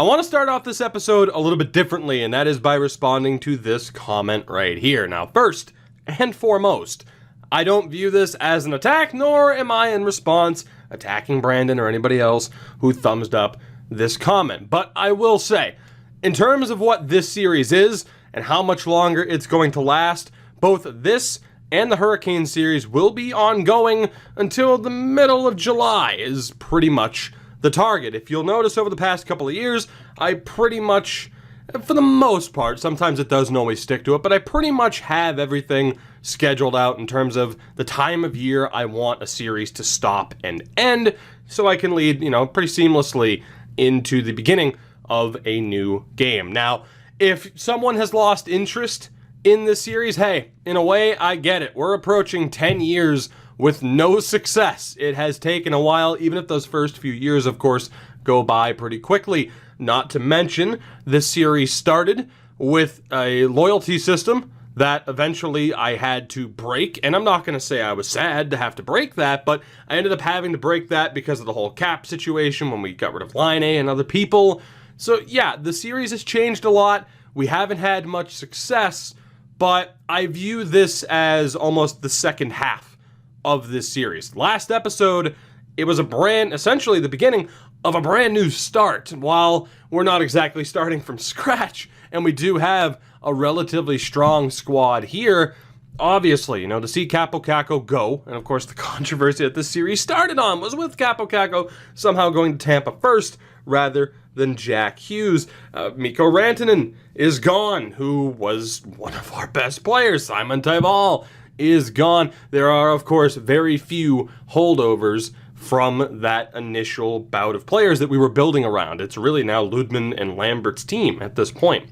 I want to start off this episode a little bit differently, and that is by responding to this comment right here. Now, first and foremost, I don't view this as an attack, nor am I in response attacking Brandon or anybody else who thumbs up this comment. But I will say, in terms of what this series is and how much longer it's going to last, both this and the Hurricane series will be ongoing until the middle of July is pretty much the target. If you'll notice over the past couple of years, I pretty much, for the most part, sometimes it doesn't always stick to it, but I pretty much have everything scheduled out in terms of the time of year I want a series to stop and end, so I can lead, pretty seamlessly into the beginning of a new game. Now, if someone has lost interest in this series, hey, in a way, I get it. We're approaching 10 years with no success. It has taken a while, even if those first few years, of course, go by pretty quickly. Not to mention, this series started with a loyalty system that eventually I had to break, and I'm not going to say I was sad to have to break that, but I ended up having to break that because of the whole cap situation when we got rid of Line A and other people. So yeah, the series has changed a lot. We haven't had much success, but I view this as almost the second half of this series. Last episode, it was essentially the beginning of a brand new start. While we're not exactly starting from scratch, and we do have a relatively strong squad here, obviously, to see Capo Caco go, and of course the controversy that this series started on was with Capo Caco somehow going to Tampa first rather than Jack Hughes. Mikko Rantanen is gone, who was one of our best players. Simon Taival is gone. There are, of course, very few holdovers from that initial bout of players that we were building around. It's really now Ludman and Lambert's team at this point.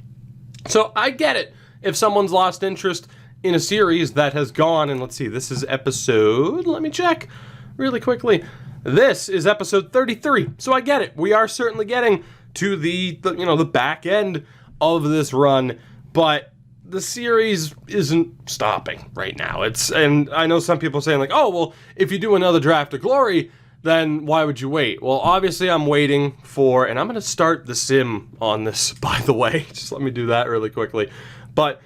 So I get it if someone's lost interest in a series that has gone, and let's see, this is episode, let me check really quickly. This is episode 33. So I get it. We are certainly getting to the back end of this run, but the series isn't stopping right now. And I know some people saying like, oh, well, if you do another Draft of Glory, then why would you wait? Well, obviously I'm waiting for, and I'm going to start the sim on this, by the way. Just let me do that really quickly. But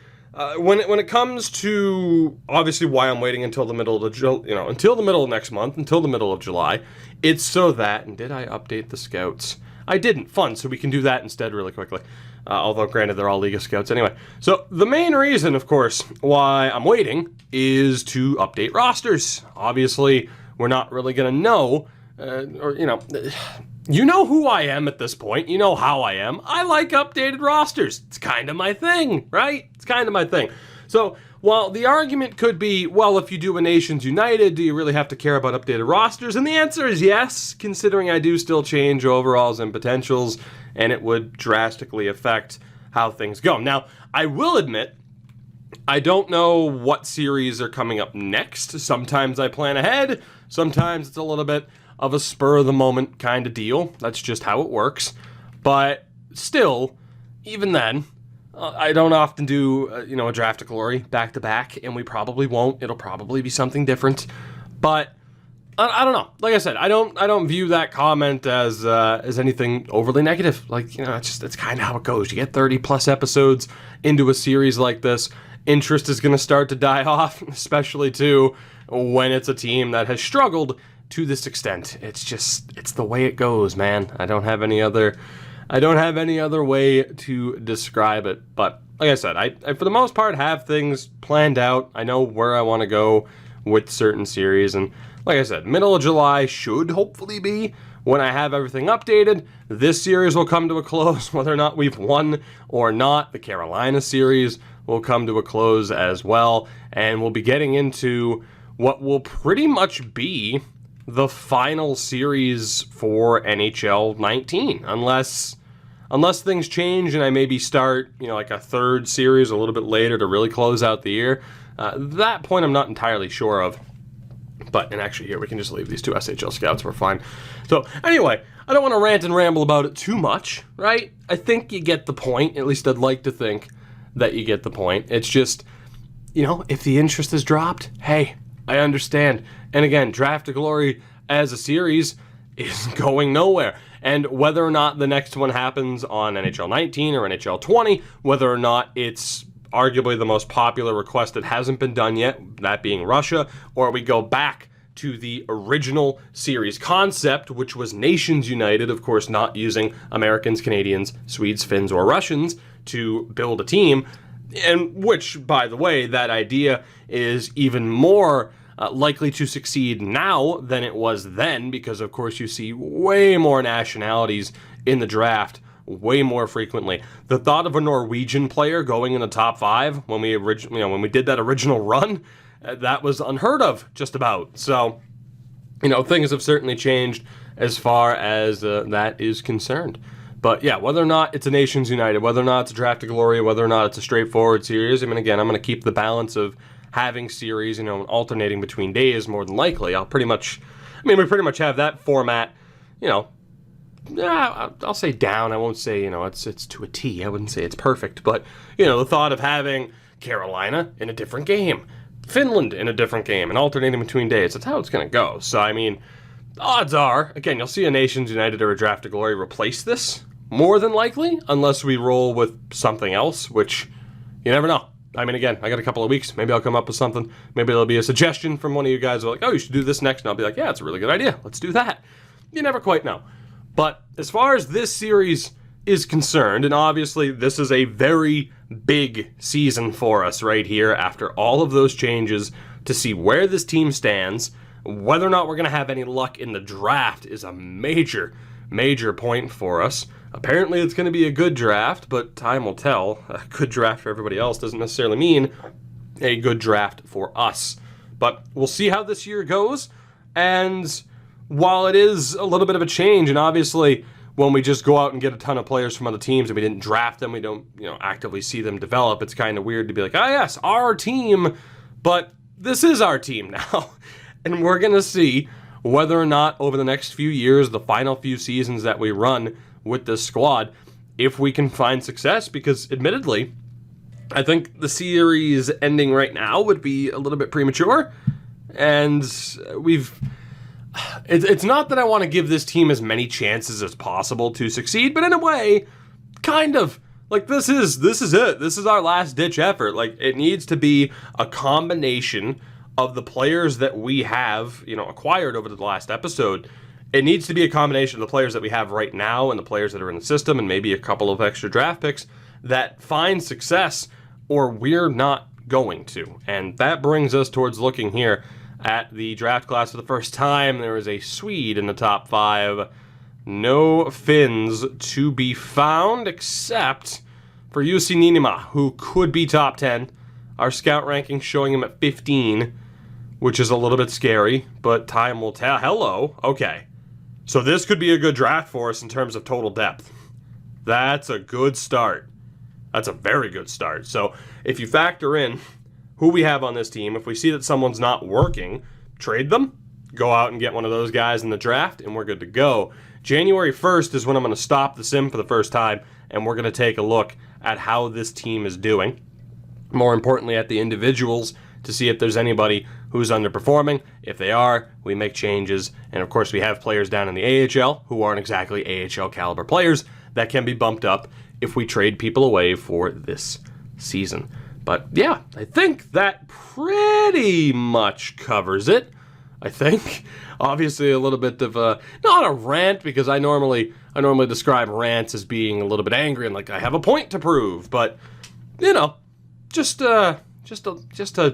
when it comes to obviously why I'm waiting until the middle of until the middle of next month, until the middle of July, it's so that, and did I update the scouts? I didn't. Fun, so we can do that instead really quickly. Although, granted, they're all League of Scouts anyway. So, the main reason, of course, why I'm waiting is to update rosters. Obviously, we're not really going to know, you know who I am at this point. You know how I am. I like updated rosters. It's kind of my thing, right? It's kind of my thing. So, while the argument could be, well, if you do a Nations United, do you really have to care about updated rosters? And the answer is yes, considering I do still change overalls and potentials, and it would drastically affect how things go. Now, I will admit, I don't know what series are coming up next. Sometimes I plan ahead, sometimes it's a little bit of a spur-of-the-moment kind of deal. That's just how it works. But still, even then, I don't often do, a Draft of Glory back-to-back, and we probably won't. It'll probably be something different. But I don't know. Like I said, I don't view that comment as anything overly negative. Like, it's kind of how it goes. You get 30-plus episodes into a series like this, interest is going to start to die off, especially, too, when it's a team that has struggled to this extent. It's the way it goes, man. I don't have any other way to describe it. But like I said, I for the most part have things planned out. I know where I want to go with certain series, and like I said, middle of July should hopefully be when I have everything updated. This series will come to a close, whether or not we've won or not. The Carolina series will come to a close as well, and we'll be getting into what will pretty much be the final series for NHL 19, unless things change and I maybe start, like a third series a little bit later to really close out the year. That point I'm not entirely sure of. And actually here, we can just leave these two SHL scouts, we're fine. So anyway, I don't want to rant and ramble about it too much, right? I think you get the point. At least I'd like to think that you get the point. It's just, if the interest is dropped, hey, I understand. And again, Draft of Glory as a series is going nowhere. And whether or not the next one happens on NHL 19 or NHL 20, whether or not it's arguably the most popular request that hasn't been done yet, that being Russia, or we go back to the original series concept, which was Nations United, of course, not using Americans, Canadians, Swedes, Finns, or Russians to build a team, and which, by the way, that idea is even more likely to succeed now than it was then, because, of course, you see way more nationalities in the draft way more frequently. The thought of a Norwegian player going in the top 5 when we did that original run, that was unheard of, just about. So, things have certainly changed as far as that is concerned. But yeah, whether or not it's a Nations United, whether or not it's a Draft to Glory, whether or not it's a straightforward series, again, I'm going to keep the balance of having series, alternating between days more than likely. We pretty much have that format, I'll say down. I won't say, it's to a T. I wouldn't say it's perfect. But, the thought of having Carolina in a different game, Finland in a different game, and alternating between days, that's how it's going to go. So, odds are, again, you'll see a Nations United or a Draft to Glory replace this, more than likely, unless we roll with something else, which you never know. Again, I got a couple of weeks. Maybe I'll come up with something. Maybe there'll be a suggestion from one of you guys like, oh, you should do this next. And I'll be like, yeah, it's a really good idea. Let's do that. You never quite know. But as far as this series is concerned, and obviously this is a very big season for us right here after all of those changes to see where this team stands, whether or not we're going to have any luck in the draft is a major, major point for us. Apparently it's going to be a good draft, but time will tell. A good draft for everybody else doesn't necessarily mean a good draft for us. But we'll see how this year goes, and while it is a little bit of a change, and obviously when we just go out and get a ton of players from other teams and we didn't draft them, we don't actively see them develop, it's kind of weird to be like, yes, our team, but this is our team now. And we're going to see whether or not over the next few years, the final few seasons that we run with this squad, if we can find success, because admittedly, I think the series ending right now would be a little bit premature, and it's not that I want to give this team as many chances as possible to succeed, but in a way, kind of. This is it. This is our last ditch effort. It needs to be a combination of the players that we have, acquired over the last episode. It needs to be a combination of the players that we have right now and the players that are in the system, and maybe a couple of extra draft picks that find success, or we're not going to. And that brings us towards looking here at the draft class for the first time. There is a Swede in the top 5. No Finns to be found, except for Jussi Niinima, who could be top 10. Our scout ranking showing him at 15, which is a little bit scary, but time will tell. Hello. Okay. So this could be a good draft for us in terms of total depth. That's a good start. That's a very good start. So if you factor in who we have on this team, if we see that someone's not working, trade them, go out and get one of those guys in the draft, and we're good to go. January 1st is when I'm going to stop the sim for the first time, and we're going to take a look at how this team is doing. More importantly, at the individuals, to see if there's anybody who's underperforming. If they are, we make changes. And of course, we have players down in the AHL who aren't exactly AHL caliber players that can be bumped up if we trade people away for this season. But yeah, I think that pretty much covers it. I think. Obviously a little bit of not a rant, because I normally describe rants as being a little bit angry and I have a point to prove, but just to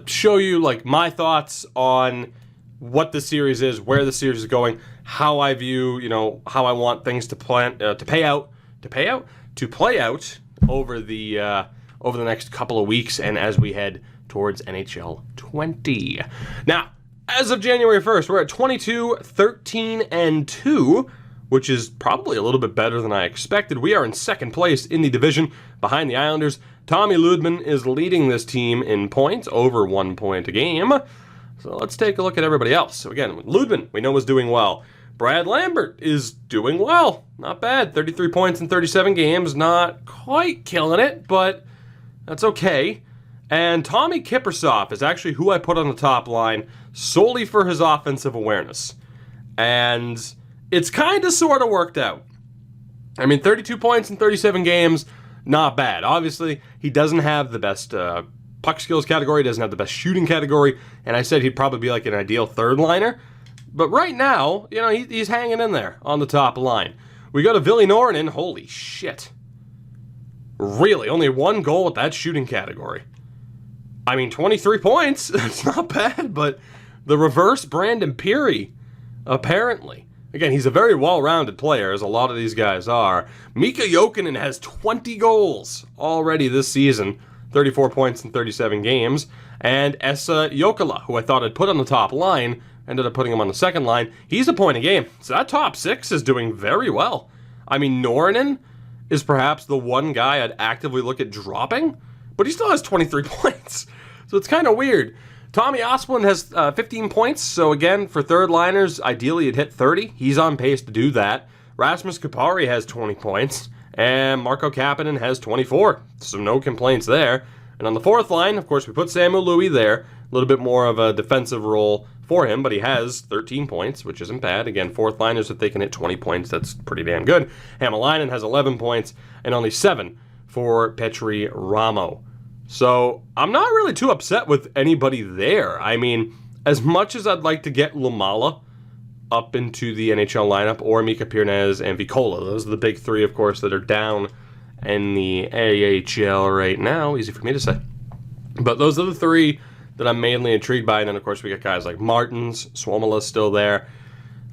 show you my thoughts on what the series is, where the series is going, how I view, how I want things to play out over the next couple of weeks, and as we head towards NHL 20. Now, as of January 1st, we're at 22-13-2, which is probably a little bit better than I expected. We are in second place in the division behind the Islanders. Tommy Ludman is leading this team in points, over 1 point a game. So let's take a look at everybody else. So again, Ludman, we know, is doing well. Brad Lambert is doing well. Not bad. 33 points in 37 games. Not quite killing it, but that's okay. And Tommy Kiprusoff is actually who I put on the top line solely for his offensive awareness. And it's kind of sort of worked out. I mean, 32 points in 37 games, not bad. Obviously, he doesn't have the best puck skills category, doesn't have the best shooting category, and I said he'd probably be like an ideal third liner. But right now, you know, he's hanging in there on the top line. We go to Ville Norrinen. Holy shit. Really? Only one goal with that shooting category. I mean, 23 points. That's not bad, but the reverse Brandon Peary, apparently. Again, he's a very well-rounded player, as a lot of these guys are. Mika Jokinen has 20 goals already this season. 34 points in 37 games. And Esa Jokela, who I thought I'd put on the top line, ended up putting him on the second line. He's a point a game. So that top six is doing very well. I mean, Norrinen is perhaps the one guy I'd actively look at dropping, but he still has 23 points. So it's kind of weird. Tommy Osplund has 15 points. So again, for third liners, ideally he'd hit 30. He's on pace to do that. Rasmus Kupari has 20 points. And Marco Kapanen has 24. So no complaints there. And on the fourth line, of course, we put Samu Louis there. A little bit more of a defensive role for him, but he has 13 points, which isn't bad. Again, fourth liners, if they can hit 20 points, that's pretty damn good. Hamalainen has 11 points and only 7 for Petri Ramo. So I'm not really too upset with anybody there. I mean, as much as I'd like to get Lumala up into the NHL lineup, or Mika Pirnez and Vikola, those are the big three, of course, that are down in the AHL right now. Easy for me to say. But those are the three that I'm mainly intrigued by. And then, of course, we got guys like Martins, Suomala's still there.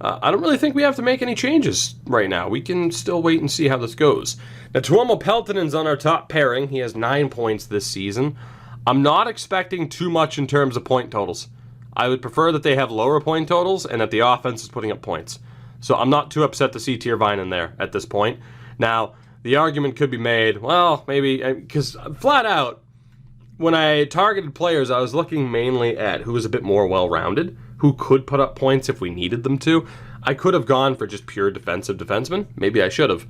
I don't really think we have to make any changes right now. We can still wait and see how this goes. Now, Tuomo Peltonen's on our top pairing. He has 9 points this season. I'm not expecting too much in terms of point totals. I would prefer that they have lower point totals and that the offense is putting up points. So I'm not too upset to see Tiervainen there at this point. Now, the argument could be made, well, maybe, because flat out, when I targeted players, I was looking mainly at who was a bit more well-rounded, who could put up points if we needed them to. I could have gone for just pure defensive defensemen. Maybe I should have.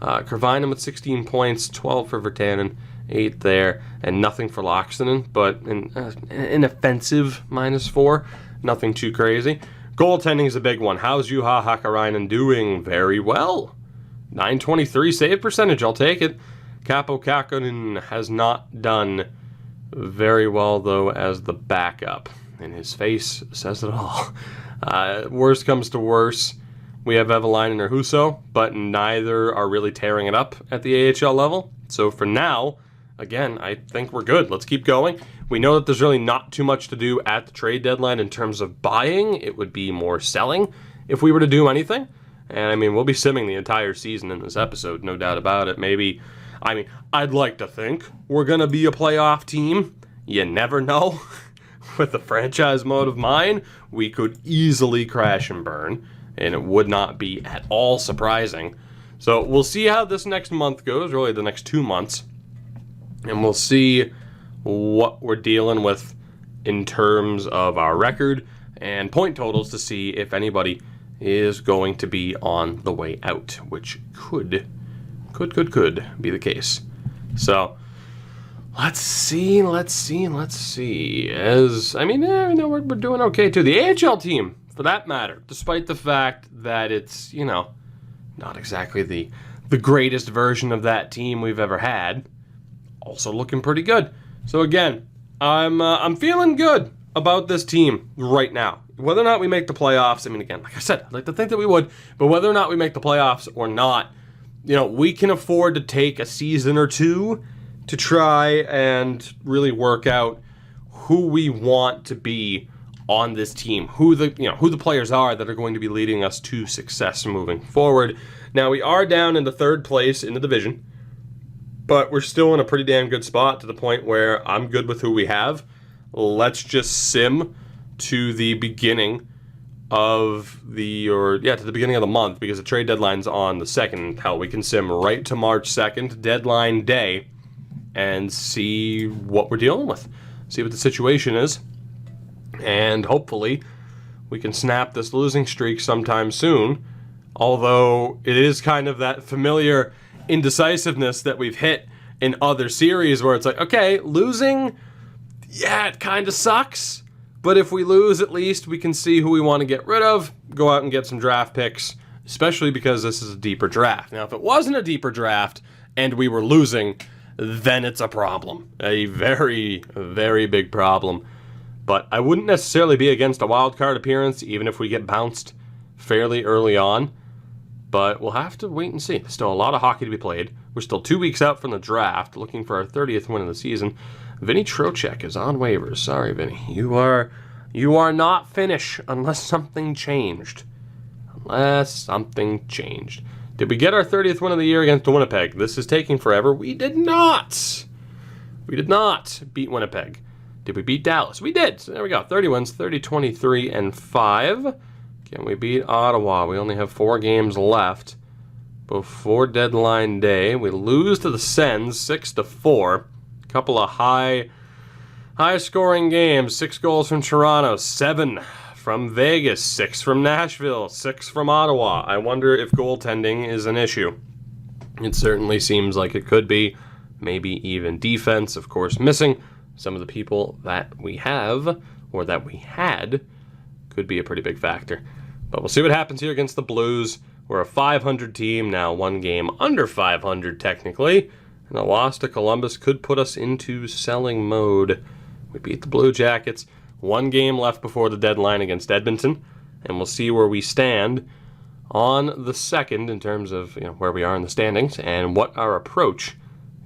Kervainen with 16 points, 12 for Virtanen, 8 there, and nothing for Laaksonen, but an offensive -4. Nothing too crazy. Goaltending is a big one. How's Juha Hakarainen doing? Very well. 923 save percentage, I'll take it. Capo Kakkonen has not done very well, though, as the backup. And his face says it all. Worst comes to worse, we have Evelainen or Husso, but neither are really tearing it up at the AHL level. So for now, again, I think we're good. Let's keep going. We know that there's really not too much to do at the trade deadline in terms of buying. It would be more selling if we were to do anything. And I mean, we'll be simming the entire season in this episode, no doubt about it. Maybe, I mean, I'd like to think we're going to be a playoff team. You never know. With the franchise mode of mine, we could easily crash and burn, and it would not be at all surprising. So we'll see how this next month goes, really the next 2 months, and we'll see what we're dealing with in terms of our record and point totals to see if anybody is going to be on the way out, which could be the case. So let's see. As I mean, we're doing okay too. The AHL team, for that matter, despite the fact that it's, not exactly the greatest version of that team we've ever had, also looking pretty good. So again, I'm feeling good about this team right now. Whether or not we make the playoffs, I mean, again, like I said, I'd like to think that we would, but whether or not we make the playoffs or not, we can afford to take a season or two to try and really work out who we want to be on this team, who the players are that are going to be leading us to success moving forward. Now, we are down in the third place in the division, but we're still in a pretty damn good spot to the point where I'm good with who we have. Let's just sim to the beginning of to the beginning of the month, because the trade deadline's on the 2nd. Hell, we can sim right to March 2nd, deadline day, and see what we're dealing with. See what the situation is. And hopefully we can snap this losing streak sometime soon. Although it is kind of that familiar indecisiveness that we've hit in other series where it's like, okay, losing, yeah, it kind of sucks. But if we lose, at least we can see who we want to get rid of, go out and get some draft picks, especially because this is a deeper draft. Now, if it wasn't a deeper draft and we were losing, then it's a problem. A very, very big problem. But I wouldn't necessarily be against a wild card appearance, even if we get bounced fairly early on. But we'll have to wait and see. There's still a lot of hockey to be played. We're still 2 weeks out from the draft, looking for our 30th win of the season. Vinny Trocheck is on waivers. Sorry, Vinny. You are not finished unless something changed. Unless something changed. Did we get our 30th win of the year against Winnipeg? This is taking forever. We did not. We did not beat Winnipeg. Did we beat Dallas? We did. So there we go. 30 wins, 30, 23, and 5. Can we beat Ottawa? We only have 4 games left before deadline day. We lose to the Sens 6-4. Couple of high-scoring games. 6 goals from Toronto, 7 from Vegas, 6 from Nashville, 6 from Ottawa. I wonder if goaltending is an issue. It certainly seems like it could be. Maybe even defense, of course, missing. Some of the people that we have, or that we had, could be a pretty big factor. But we'll see what happens here against the Blues. We're a 500 team now, 1 game under 500 technically. And a loss to Columbus could put us into selling mode. We beat the Blue Jackets. 1 game left before the deadline against Edmonton. And we'll see where we stand on the 2nd in terms of where we are in the standings and what our approach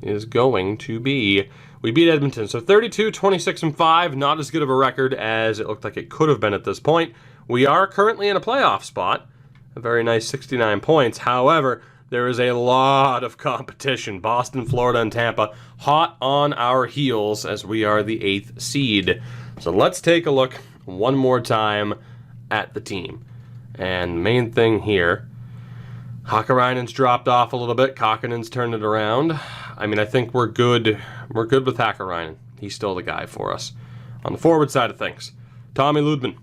is going to be. We beat Edmonton, so 32, 26, and 5. Not as good of a record as it looked like it could have been at this point. We are currently in a playoff spot. A very nice 69 points. However, there is a lot of competition. Boston, Florida, and Tampa hot on our heels as we are the 8th seed. So let's take a look one more time at the team. And main thing here, Hakarainen's dropped off a little bit. Kakanen's turned it around. I mean, I think we're good. We're good with Hakarainen. He's still the guy for us. On the forward side of things, Tommy Ludman.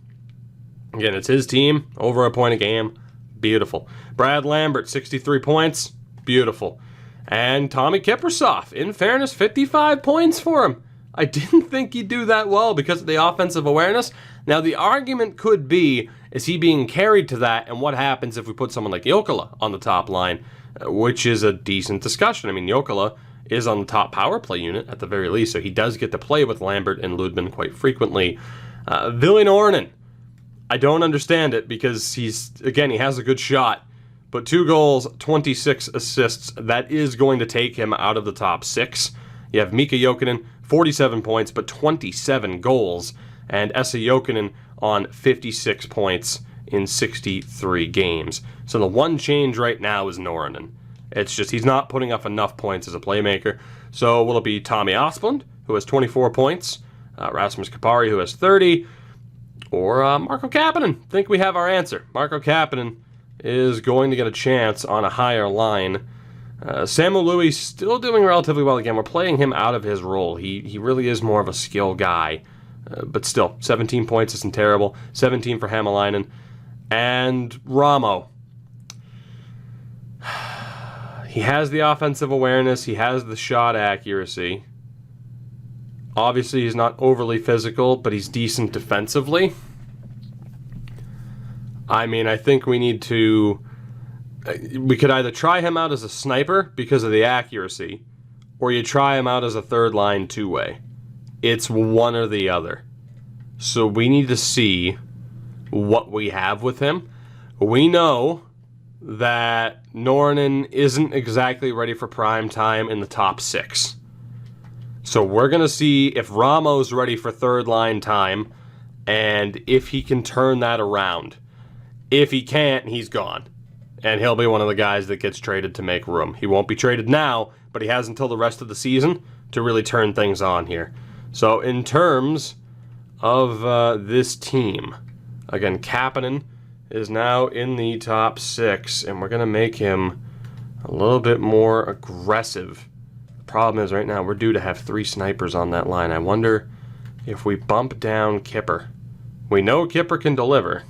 Again, it's his team. Over a point a game. Beautiful. Brad Lambert, 63 points. Beautiful. And Tommy Kiprasov, in fairness, 55 points for him. I didn't think he'd do that well because of the offensive awareness. Now, the argument could be, is he being carried to that, and what happens if we put someone like Jokela on the top line, which is a decent discussion. I mean, Jokela is on the top power play unit at the very least, so he does get to play with Lambert and Ludman quite frequently. Ville Ornan, I don't understand it because he has a good shot, but 2 goals, 26 assists, that is going to take him out of the top 6. You have Mika Jokinen, 47 points, but 27 goals, and Esa Jokinen on 56 points in 63 games. So the one change right now is Norrinen. It's just he's not putting up enough points as a playmaker. So will it be Tommy Osplund, who has 24 points, Rasmus Kapari, who has 30, or Marco Kapanen? I think we have our answer. Marco Kapanen is going to get a chance on a higher line. Samuel Louis still doing relatively well. Again, we're playing him out of his role. He really is more of a skill guy. But still, 17 points isn't terrible. 17 for Hämäläinen. And Ramo. He has the offensive awareness. He has the shot accuracy. Obviously, he's not overly physical, but he's decent defensively. I mean, I think we need to... We could either try him out as a sniper because of the accuracy, or you try him out as a third-line two-way. It's one or the other. So we need to see what we have with him. We know that Norrinen isn't exactly ready for prime time in the top 6. So we're going to see if Ramo's ready for third-line time and if he can turn that around. If he can't, he's gone. And he'll be one of the guys that gets traded to make room. He won't be traded now, but he has until the rest of the season to really turn things on here. So in terms of this team, again, Kapanen is now in the top 6, and we're going to make him a little bit more aggressive. The problem is right now we're due to have 3 snipers on that line. I wonder if we bump down Kipper. We know Kipper can deliver,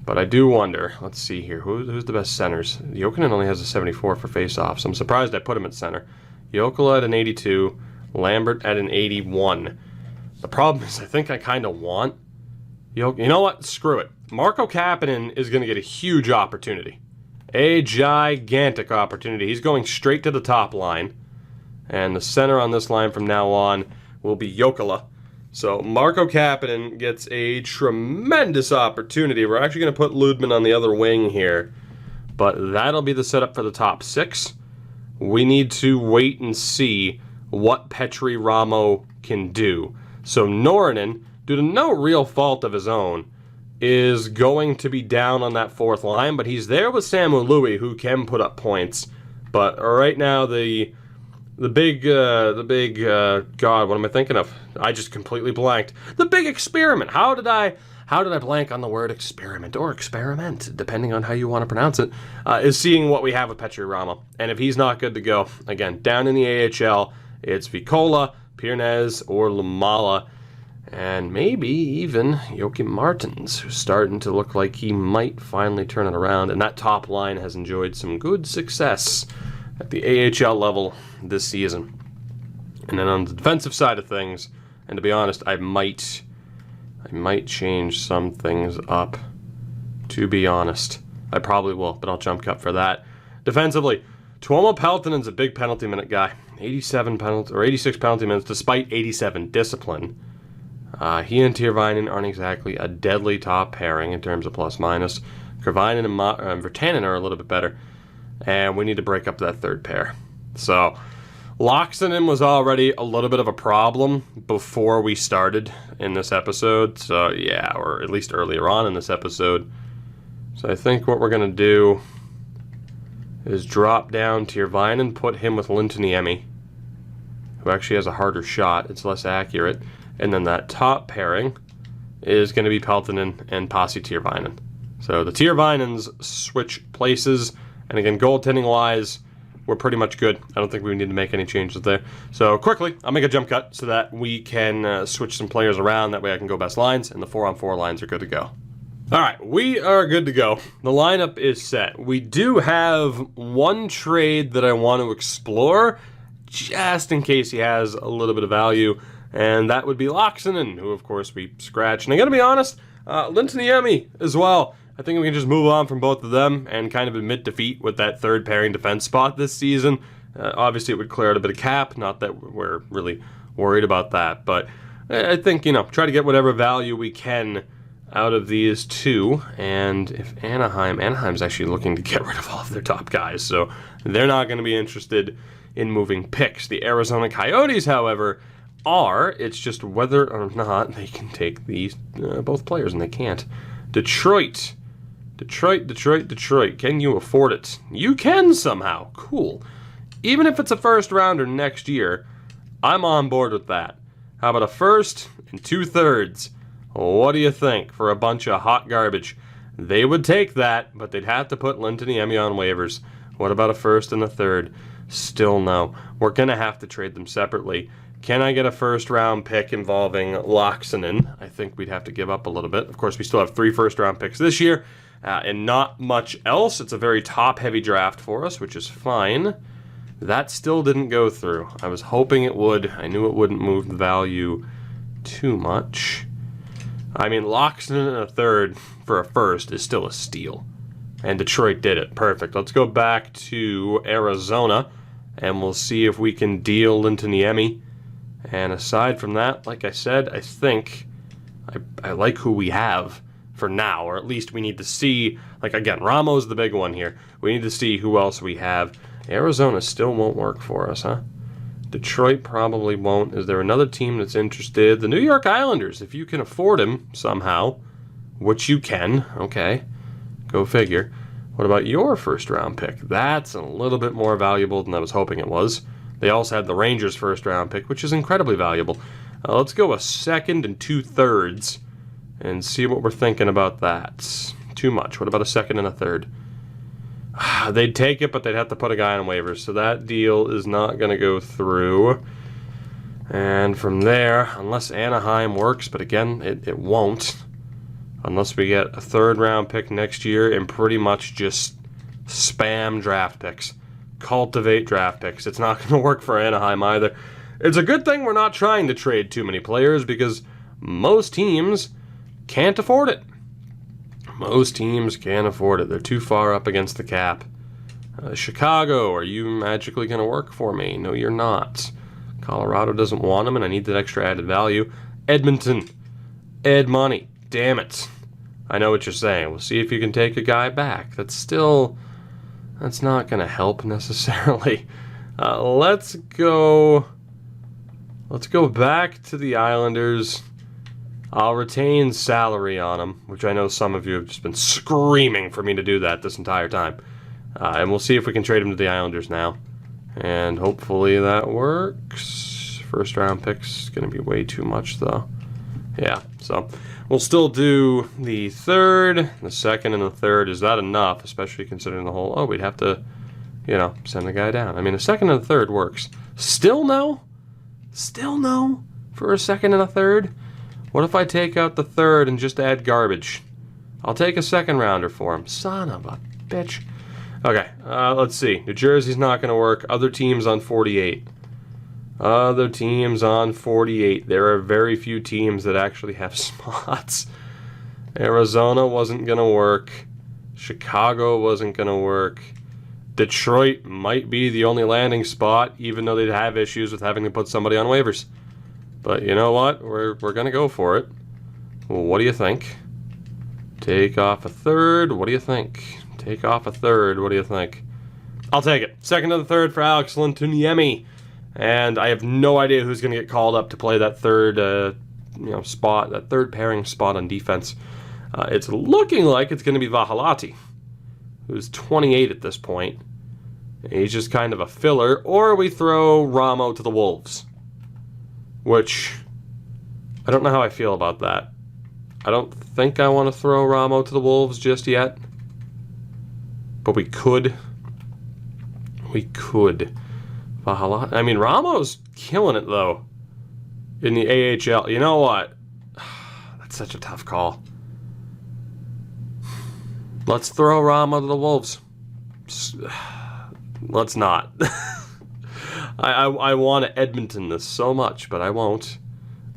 but I do wonder. Let's see here. Who's the best centers? Jokinen only has a 74 for face-offs. I'm surprised I put him at center. Jokela at an 82. Lambert at an 81. The problem is I think I kind of want... You know what? Screw it. Marco Kapanen is going to get a huge opportunity. A gigantic opportunity. He's going straight to the top line. And the center on this line from now on will be Jokela. So Marco Kapanen gets a tremendous opportunity. We're actually going to put Ludman on the other wing here. But that'll be the setup for the top 6. We need to wait and see what Petri Ramo can do. So Norinen, due to no real fault of his own, is going to be down on that 4th line, but he's there with Samu Louis, who can put up points. But right now, the big, God, what am I thinking of? I just completely blanked. The big experiment. How did I blank on the word experiment, or experiment, depending on how you want to pronounce it, is seeing what we have with Petri Ramo. And if he's not good to go, again, down in the AHL, it's Vikola, Pirnez, or Lamala. And maybe even Joakim Martins, who's starting to look like he might finally turn it around. And that top line has enjoyed some good success at the AHL level this season. And then on the defensive side of things, and to be honest, I might change some things up. To be honest, I probably will, but I'll jump cut for that. Defensively, Tuomo Peltonen's a big penalty minute guy. 86 penalty minutes, despite 87 discipline. He and Tiervainen aren't exactly a deadly top pairing in terms of plus-minus. Kervainen and Virtanen are a little bit better. And we need to break up that 3rd pair. So, Loxinen was already a little bit of a problem before we started in this episode. So, yeah, or at least earlier on in this episode. So I think what we're going to do is drop down Tiervainen, put him with Lintoniemi, who actually has a harder shot. It's less accurate. And then that top pairing is going to be Peltonen and Pasi Tiervainen. So the Tiervainens switch places. And again, goaltending-wise, we're pretty much good. I don't think we need to make any changes there. So quickly, I'll make a jump cut so that we can switch some players around. That way I can go best lines, and the 4-on-4 lines are good to go. All right, we are good to go. The lineup is set. We do have one trade that I want to explore, just in case he has a little bit of value. And that would be Loxinen, who, of course, we scratched. And I gotta be honest, Lintoniemi as well. I think we can just move on from both of them and kind of admit defeat with that 3rd pairing defense spot this season. Obviously, it would clear out a bit of cap. Not that we're really worried about that. But I think, try to get whatever value we can out of these two. And if Anaheim's actually looking to get rid of all of their top guys. So they're not going to be interested in moving picks. The Arizona Coyotes, however, are. It's just whether or not they can take these both players, and they can't. Detroit. Can you afford it? You can somehow. Cool. Even if it's a 1st rounder next year, I'm on board with that. How about a 1st and 2/3? What do you think for a bunch of hot garbage? They would take that, but they'd have to put Lintoniemi on waivers. What about a 1st and a 3rd? Still no. We're going to have to trade them separately. Can I get a 1st-round pick involving Loxinen? I think we'd have to give up a little bit. Of course, we still have 3 first-round picks this year, and not much else. It's a very top-heavy draft for us, which is fine. That still didn't go through. I was hoping it would. I knew it wouldn't move the value too much. I mean, Loxinen and a 3rd for a 1st is still a steal. And Detroit did it. Perfect. Let's go back to Arizona, and we'll see if we can deal Lintoniemi. And aside from that, like I said, I think I like who we have for now, or at least we need to see, like again, Ramo's the big one here. We need to see who else we have. Arizona still won't work for us, huh? Detroit probably won't. Is there another team that's interested? The New York Islanders, if you can afford him somehow, which you can, okay, go figure. What about your 1st-round pick? That's a little bit more valuable than I was hoping it was. They also had the Rangers' 1st-round pick, which is incredibly valuable. Let's go a 2nd and 2/3 and see what we're thinking about that. Too much. What about a 2nd and a 3rd? They'd take it, but they'd have to put a guy on waivers, so that deal is not going to go through. And from there, unless Anaheim works, but again, it won't, unless we get a 3rd-round pick next year and pretty much just spam draft picks. Cultivate draft picks. It's not going to work for Anaheim either. It's a good thing we're not trying to trade too many players because most teams can't afford it. Most teams can't afford it. They're too far up against the cap. Chicago, are you magically going to work for me? No, you're not. Colorado doesn't want him, and I need that extra added value. Edmonton. Ed Money. Damn it. I know what you're saying. We'll see if you can take a guy back. That's not going to help necessarily. Let's go back to the Islanders. I'll retain salary on him, which I know some of you have just been screaming for me to do that this entire time. And we'll see if we can trade him to the Islanders now. And hopefully that works. First round pick's going to be way too much, though. Yeah, so we'll still do the third, the second, and the third. Is that enough, especially considering the whole, we'd have to, send the guy down. I mean, a second and a third works. Still no? Still no for a second and a third? What if I take out the third and just add garbage? I'll take a second rounder for him. Son of a bitch. Okay, let's see. New Jersey's not going to work. Other teams on 48. Other teams on 48. There are very few teams that actually have spots. Arizona wasn't going to work. Chicago wasn't going to work. Detroit might be the only landing spot, even though they'd have issues with having to put somebody on waivers. But you know what? We're going to go for it. Well, what do you think? Take off a third. What do you think? Take off a third. What do you think? I'll take it. Second and the third for Alex Lintuniemi. And I have no idea who's going to get called up to play that third spot, that third pairing spot on defense. It's looking like it's going to be Vahalati, who's 28 at this point. He's just kind of a filler. Or we throw Ramo to the Wolves, which I don't know how I feel about that. I don't think I want to throw Ramo to the Wolves just yet. But we could. We could. Vahalati. I mean, Ramo's killing it, though, in the AHL. You know what? That's such a tough call. Let's throw Ramo to the Wolves. Let's not. I want to Edmonton this so much, but I won't.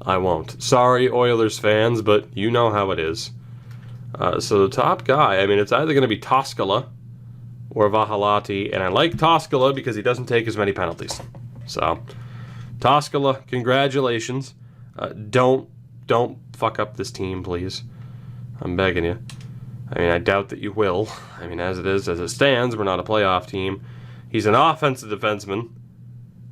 I won't. Sorry, Oilers fans, but you know how it is. So the top guy, I mean, it's either going to be Toskala or Vahalati, and I like Toskala because he doesn't take as many penalties. So, Toskala, congratulations. Don't fuck up this team, please. I'm begging you. I mean, I doubt that you will. I mean, as it stands, we're not a playoff team. He's an offensive defenseman,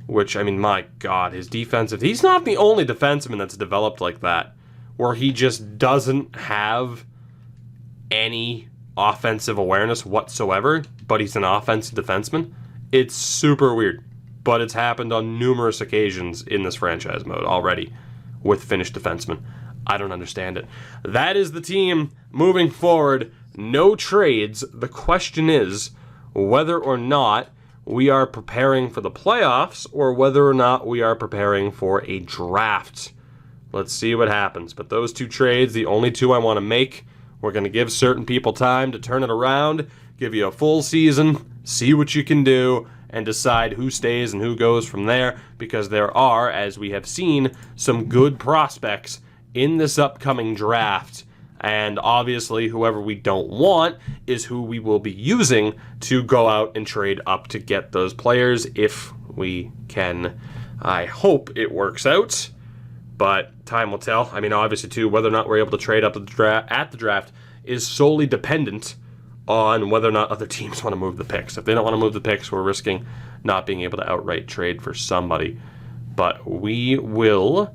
which, I mean, my God, his defensive... He's not the only defenseman that's developed like that, where he just doesn't have any offensive awareness whatsoever, but he's an offensive defenseman. It's super weird, but it's happened on numerous occasions in this franchise mode already with Finnish defensemen. I don't understand it. That is the team moving forward. No trades. The question is whether or not we are preparing for the playoffs or whether or not we are preparing for a draft. Let's see what happens. But those two trades, the only two I want to make. We're going to give certain people time to turn it around, give you a full season, see what you can do, and decide who stays and who goes from there, because there are, as we have seen, some good prospects in this upcoming draft. And obviously, whoever we don't want is who we will be using to go out and trade up to get those players if we can. I hope it works out. But time will tell. I mean, obviously, too, whether or not we're able to trade up at the draft is solely dependent on whether or not other teams want to move the picks. If they don't want to move the picks, we're risking not being able to outright trade for somebody. But we will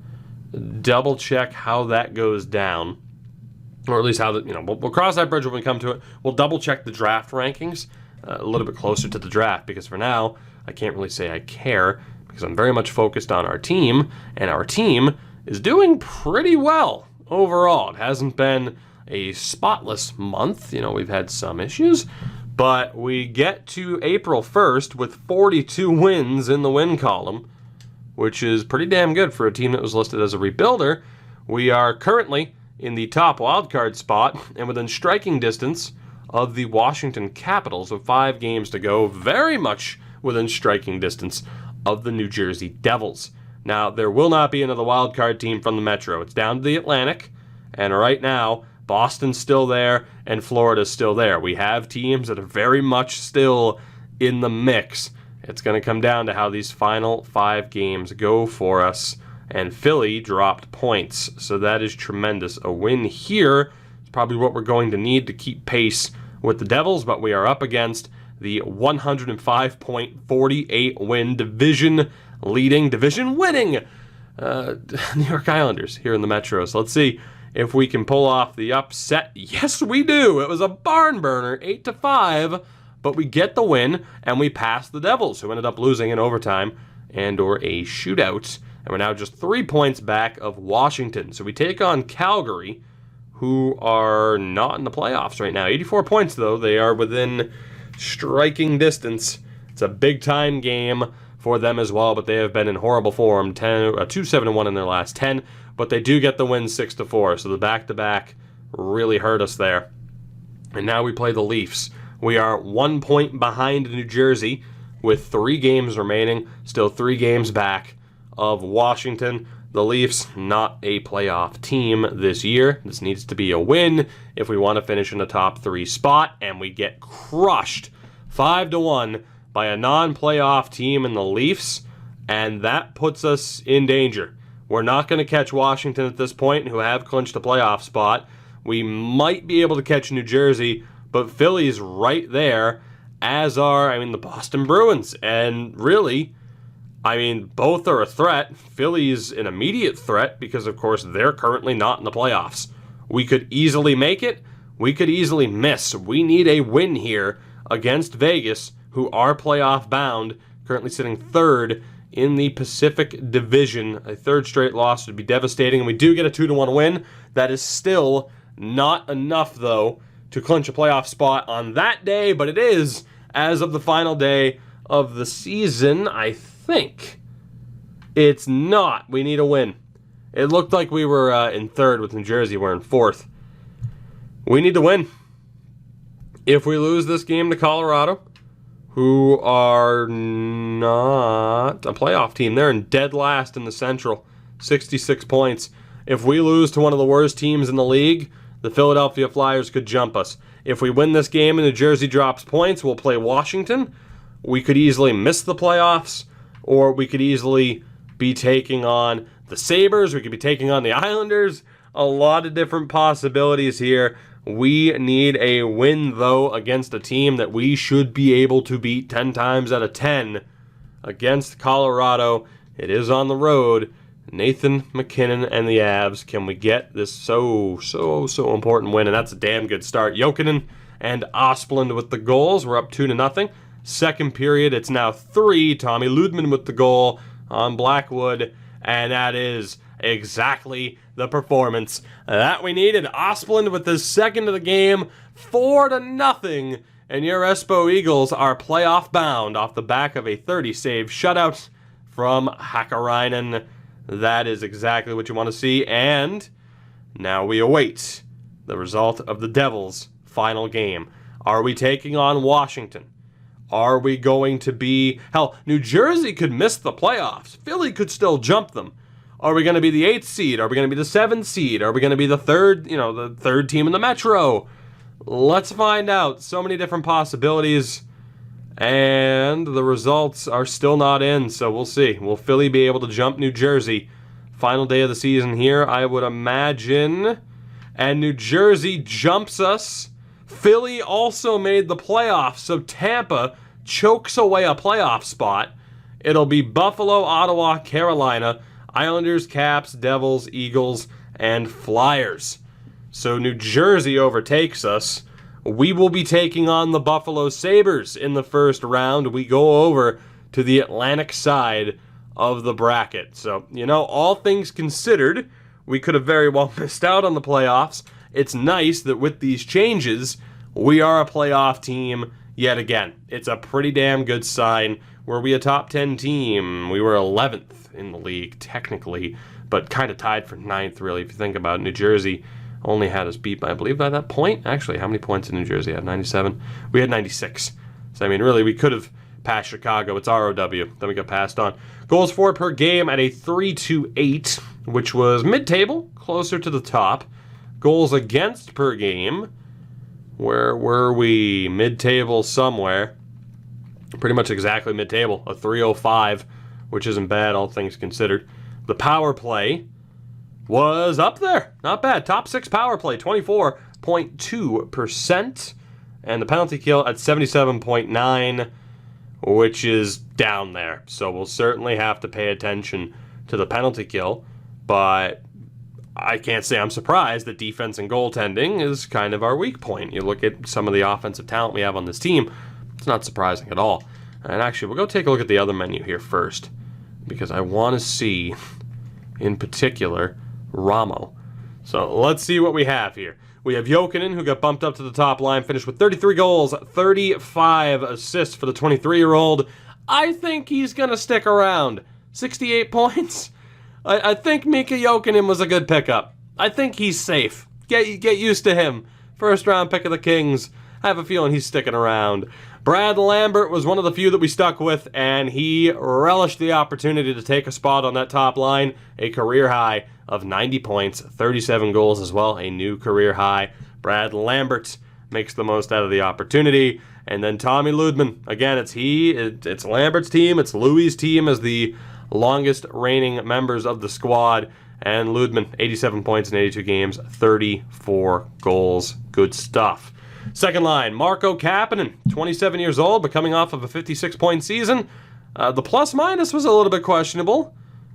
double check how that goes down, or at least how we'll cross that bridge when we come to it. We'll double check the draft rankings a little bit closer to the draft, because for now, I can't really say I care, because I'm very much focused on our team, and our team is doing pretty well overall. It hasn't been a spotless month. We've had some issues, but we get to April 1st with 42 wins in the win column, which is pretty damn good for a team that was listed as a rebuilder. We are currently in the top wildcard spot and within striking distance of the Washington Capitals with 5 games to go, very much within striking distance of the New Jersey Devils. Now, there will not be another wildcard team from the Metro. It's down to the Atlantic, and right now, Boston's still there, and Florida's still there. We have teams that are very much still in the mix. It's going to come down to how these final 5 games go for us. And Philly dropped points, so that is tremendous. A win here is probably what we're going to need to keep pace with the Devils, but we are up against the 105.48 win division-winning New York Islanders here in the Metro. So let's see if we can pull off the upset. Yes, we do. It was a barn burner, 8-5, but we get the win, and we pass the Devils, who ended up losing in overtime and or a shootout. And we're now just 3 points back of Washington. So we take on Calgary, who are not in the playoffs right now. 84 points, though. They are within striking distance. It's a big-time game for them as well, but they have been in horrible form. 2-7-1 in their last 10, but they do get the win 6-4. So the back-to-back really hurt us there. And now we play the Leafs. We are 1 point behind New Jersey with 3 games remaining. Still 3 games back of Washington. The Leafs, not a playoff team this year. This needs to be a win if we want to finish in the top 3 spot, and we get crushed 5-1 by a non-playoff team in the Leafs, and that puts us in danger. We're not going to catch Washington at this point, who have clinched a playoff spot. We might be able to catch New Jersey, but Philly's right there, as are, the Boston Bruins. And really, both are a threat. Philly's an immediate threat because, of course, they're currently not in the playoffs. We could easily make it. We could easily miss. We need a win here against Vegas, who are playoff bound, currently sitting 3rd in the Pacific Division. A 3rd straight loss would be devastating, and we do get a 2-1 win. That is still not enough, though, to clinch a playoff spot on that day, but it is as of the final day of the season. I think it's not. We need a win. It looked like we were in 3rd with New Jersey. We're in 4th. We need to win. If we lose this game to Colorado, who are not a playoff team, they're in dead last in the Central, 66 points. If we lose to one of the worst teams in the league, the Philadelphia Flyers could jump us. If we win this game and New Jersey drops points, we'll play Washington. We could easily miss the playoffs, or we could easily be taking on the Sabres. We could be taking on the Islanders. A lot of different possibilities here. We need a win, though, against a team that we should be able to beat 10 times out of 10 against Colorado. It is on the road. Nathan McKinnon and the Avs. Can we get this so important win? And that's a damn good start. Jokinen and Asplund with the goals. We're up 2-0. Second period, it's now 3. Tommy Ludman with the goal on Blackwood. And that is exactly the performance that we needed. Asplund with his second of the game. 4-0. And your Espoo Eagles are playoff bound off the back of a 30-save shutout from Hakkarainen. That is exactly what you want to see, and now we await the result of the Devils' final game. Are we taking on Washington? Are we going to be... Hell, New Jersey could miss the playoffs. Philly could still jump them. Are we going to be the 8th seed? Are we going to be the 7th seed? Are we going to be the third team in the Metro? Let's find out. So many different possibilities. And the results are still not in, so we'll see. Will Philly be able to jump New Jersey? Final day of the season here, I would imagine. And New Jersey jumps us. Philly also made the playoffs, so Tampa chokes away a playoff spot. It'll be Buffalo, Ottawa, Carolina, Islanders, Caps, Devils, Eagles, and Flyers. So New Jersey overtakes us. We will be taking on the Buffalo Sabres in the first round. We go over to the Atlantic side of the bracket. So, all things considered, we could have very well missed out on the playoffs. It's nice that with these changes, we are a playoff team yet again. It's a pretty damn good sign. Were we a top 10 team? We were 11th in the league, technically, but kind of tied for 9th, really, if you think about it. New Jersey only had us beat by, I believe, by that point. Actually, how many points did New Jersey have? 97? We had 96. So, really, we could have passed Chicago. It's ROW. Then we got passed on. Goals for per game at a 3.28, which was mid-table, closer to the top. Goals against per game. Where were we? Mid-table somewhere. Pretty much exactly mid-table. A 305, which isn't bad, all things considered. The power play was up there. Not bad. Top 6 power play, 24.2%. And the penalty kill at 77.9%, which is down there. So we'll certainly have to pay attention to the penalty kill. But I can't say I'm surprised that defense and goaltending is kind of our weak point. You look at some of the offensive talent we have on this team, it's not surprising at all. And actually, we'll go take a look at the other menu here first, because I want to see, in particular, Ramo. So let's see what we have here. We have Jokinen, who got bumped up to the top line, finished with 33 goals, 35 assists for the 23-year-old. I think he's going to stick around. 68 points. I think Mika Jokinen was a good pickup. I think he's safe. Get used to him. First round pick of the Kings. I have a feeling he's sticking around. Brad Lambert was one of the few that we stuck with, and he relished the opportunity to take a spot on that top line. A career high of 90 points, 37 goals as well, a new career high. Brad Lambert makes the most out of the opportunity. And then Tommy Ludman. Again, it's Lambert's team, it's Louis' team as the longest reigning members of the squad. And Ludman, 87 points in 82 games, 34 goals. Good stuff. Second line, Marco Kapanen, 27 years old, but coming off of a 56-point season. The plus-minus was a little bit questionable,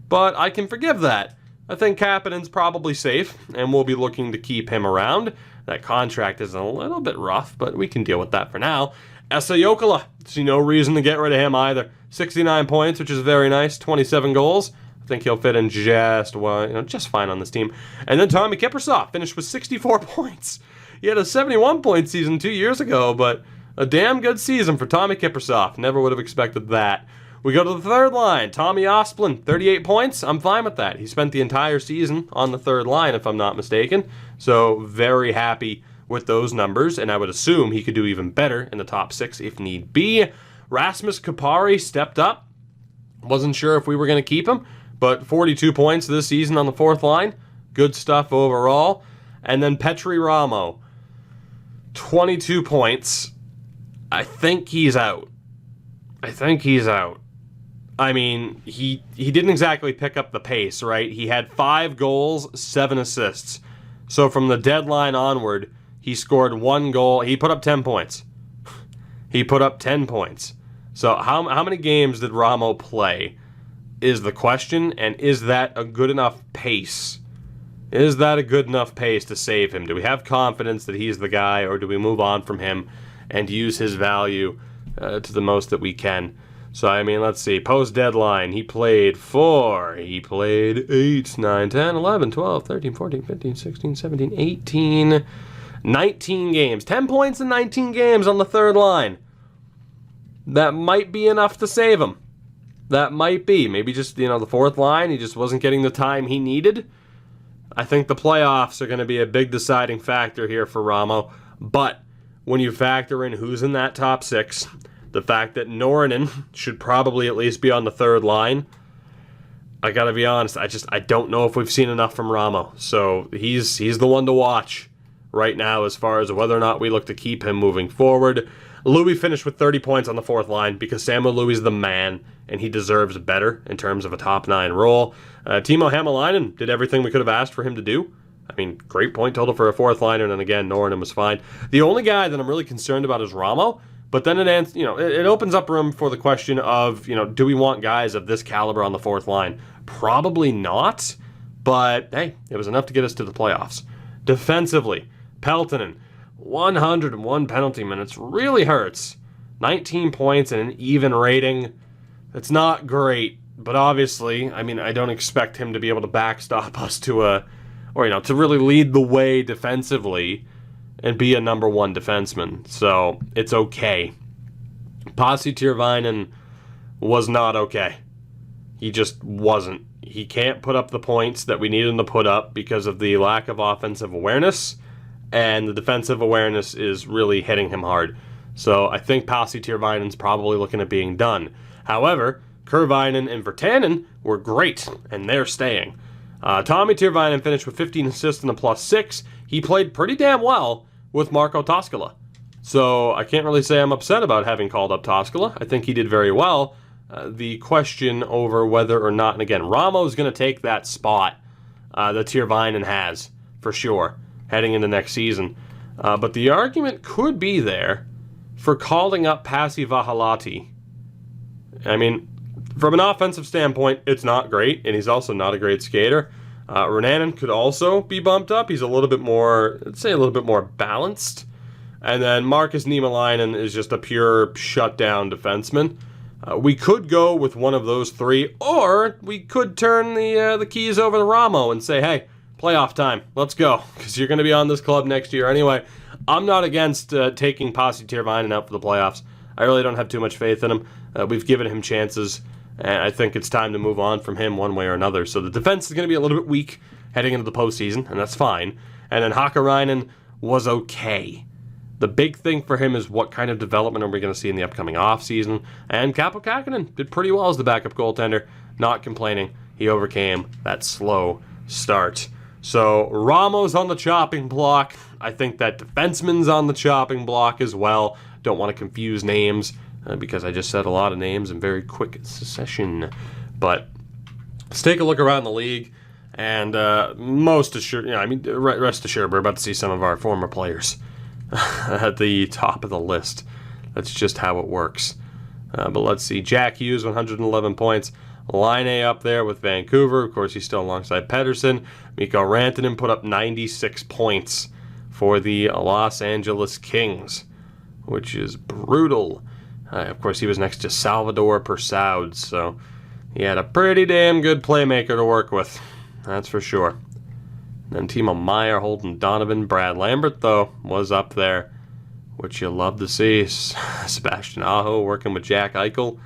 but I can forgive that. I think Kapanen's probably safe, and we'll be looking to keep him around. That contract is a little bit rough, but we can deal with that for now. Esa Jokela, see no reason to get rid of him either. 69 points, which is very nice, 27 goals. I think he'll fit in just fine on this team. And then Tommy Kiprusoff finished with 64 points. He had a 71-point season 2 years ago, but a damn good season for Tommy Kiprusoff. Never would have expected that. We go to the third line. Tommy Osplin, 38 points. I'm fine with that. He spent the entire season on the third line, if I'm not mistaken. So very happy with those numbers, and I would assume he could do even better in the top 6 if need be. Rasmus Kupari stepped up. Wasn't sure if we were going to keep him, but 42 points this season on the fourth line. Good stuff overall. And then Petri Ramo, 22 points. I think he's out. I mean, he didn't exactly pick up the pace, right? He had 5 goals, 7 assists. So from the deadline onward, he scored 1 goal. He put up 10 points. So how many games did Ramo play is the question, and is that a good enough pace? Is that a good enough pace to save him? Do we have confidence that he's the guy, or do we move on from him and use his value to the most that we can? So, I mean, let's see. Post-deadline, he played 8, 9, 10, 11, 12, 13, 14, 15, 16, 17, 18, 19 games. 10 points in 19 games on the third line. That might be enough to save him. That might be. Maybe just, the fourth line, he just wasn't getting the time he needed. I think the playoffs are going to be a big deciding factor here for Ramo. But when you factor in who's in that top 6, the fact that Norinen should probably at least be on the third line, I gotta be honest, I don't know if we've seen enough from Ramo. So he's the one to watch right now as far as whether or not we look to keep him moving forward. Louis finished with 30 points on the fourth line because Samuel Louis is the man, and he deserves better in terms of a top 9 role. Timo Hämäläinen did everything we could have asked for him to do. I mean, great point total for a fourth liner, and then again, Norinen was fine. The only guy that I'm really concerned about is Ramo. But then it opens up room for the question of, do we want guys of this caliber on the fourth line? Probably not, but hey, it was enough to get us to the playoffs. Defensively, Peltonen, 101 penalty minutes, really hurts. 19 points and an even rating. It's not great, but obviously, I mean, I don't expect him to be able to backstop us to really lead the way defensively and be a number 1 defenseman. So, it's okay. Pasi Tyrväinen was not okay. He just wasn't. He can't put up the points that we need him to put up because of the lack of offensive awareness, and the defensive awareness is really hitting him hard. So, I think Pasi Tyrväinen's probably looking at being done. However, Kurvainen and Virtanen were great, and they're staying. Tommy Tyrväinen finished with 15 assists and a +6. he played pretty damn well with Marco Toscala. So I can't really say I'm upset about having called up Toscala. I think he did very well. The question over whether or not, and again, Ramo's going to take that spot that Tyrväinen has, for sure, heading into next season. But the argument could be there for calling up Pasi Vahalati. I mean, from an offensive standpoint, it's not great, and he's also not a great skater. Renanen could also be bumped up. He's a little bit more, let's say a little bit more balanced. And then Markus Niemelainen is just a pure shutdown defenseman. We could go with one of those three, or we could turn the keys over to Ramo and say, hey, playoff time, let's go, because you're going to be on this club next year anyway. I'm not against taking Pasi Tyrväinen out for the playoffs. I really don't have too much faith in him. We've given him chances, and I think it's time to move on from him one way or another. So the defense is going to be a little bit weak heading into the postseason, and that's fine. And then Hakkarainen was okay. The big thing for him is what kind of development are we going to see in the upcoming offseason. And Kaapo Kähkönen did pretty well as the backup goaltender. Not complaining. He overcame that slow start. So Ramo's on the chopping block. I think that defenseman's on the chopping block as well. Don't want to confuse names because I just said a lot of names in very quick succession. But let's take a look around the league. And rest assured, we're about to see some of our former players at the top of the list. That's just how it works. But let's see. Jack Hughes, 111 points. Line A up there with Vancouver. Of course, he's still alongside Pettersson. Mikko Rantanen put up 96 points for the Los Angeles Kings, which is brutal. Of course, he was next to Salvador Persaud, so he had a pretty damn good playmaker to work with. That's for sure. Then Timo Meier, Holden Donovan, Brad Lambert, though, was up there, which you love to see. Sebastian Aho working with Jack Eichel.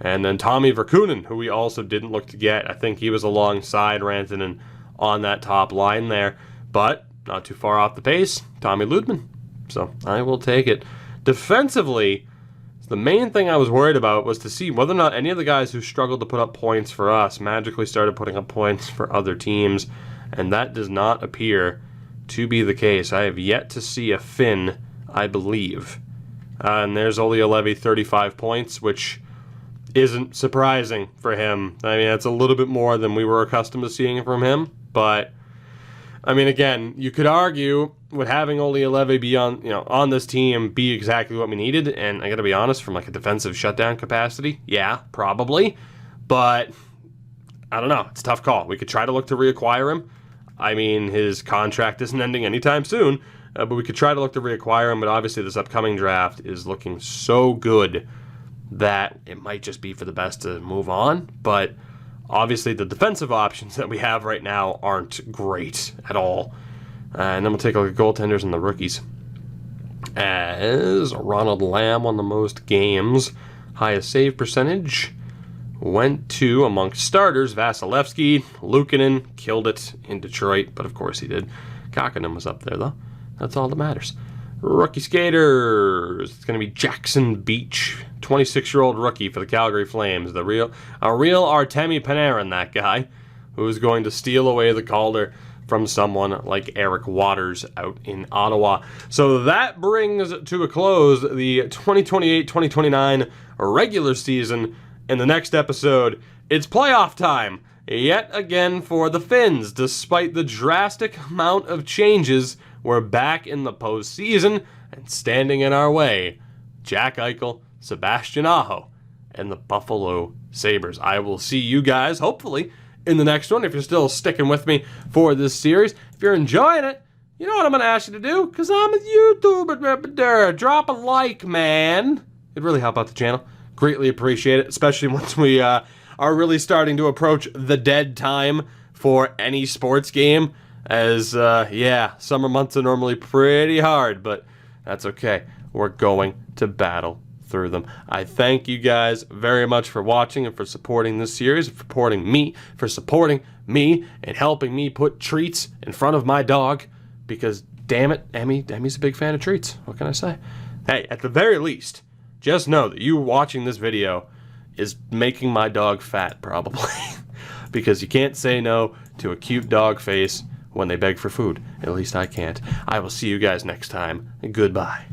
And then Tommy Verkunen, who we also didn't look to get. I think he was alongside Rantanen on that top line there. But not too far off the pace, Tommy Ludman. So I will take it. Defensively, the main thing I was worried about was to see whether or not any of the guys who struggled to put up points for us magically started putting up points for other teams. And that does not appear to be the case. I have yet to see a Finn, I believe. And there's Olli Juolevi, 35 points, which isn't surprising for him. I mean, it's a little bit more than we were accustomed to seeing from him. But, I mean, again, you could argue with having Olli Juolevi be on this team be exactly what we needed. And I got to be honest, from like a defensive shutdown capacity, yeah, probably. But I don't know. It's a tough call. We could try to look to reacquire him. I mean, his contract isn't ending anytime soon, but we could try to look to reacquire him. But obviously, this upcoming draft is looking so good that it might just be for the best to move on. But obviously, the defensive options that we have right now aren't great at all. And then we'll take a look at goaltenders and the rookies. As Ronald Lamb won the most games, highest save percentage went to, amongst starters, Vasilevsky. Luukkonen killed it in Detroit, but of course he did. Kakkonen was up there, though. That's all that matters. Rookie skaters. It's going to be Jackson Beach, 26-year-old rookie for the Calgary Flames. A real Artemi Panarin, that guy, who is going to steal away the Calder from someone like Eric Waters out in Ottawa. So that brings to a close the 2028-2029 regular season. In the next episode, it's playoff time, yet again for the Finns. Despite the drastic amount of changes, we're back in the postseason, and standing in our way, Jack Eichel, Sebastian Aho, and the Buffalo Sabres. I will see you guys, hopefully, in the next one, if you're still sticking with me for this series. If you're enjoying it, you know what I'm going to ask you to do, because I'm a YouTuber. Drop a like, man. It'd really help out the channel. Greatly appreciate it, especially once we are really starting to approach the dead time for any sports game. As, summer months are normally pretty hard, but that's okay. We're going to battle through them. I thank you guys very much for watching and for supporting this series, for supporting me and helping me put treats in front of my dog, because, damn it, Emmy's a big fan of treats. What can I say? Hey, at the very least, just know that you watching this video is making my dog fat, probably. Because you can't say no to a cute dog face when they beg for food. At least I can't. I will see you guys next time. Goodbye.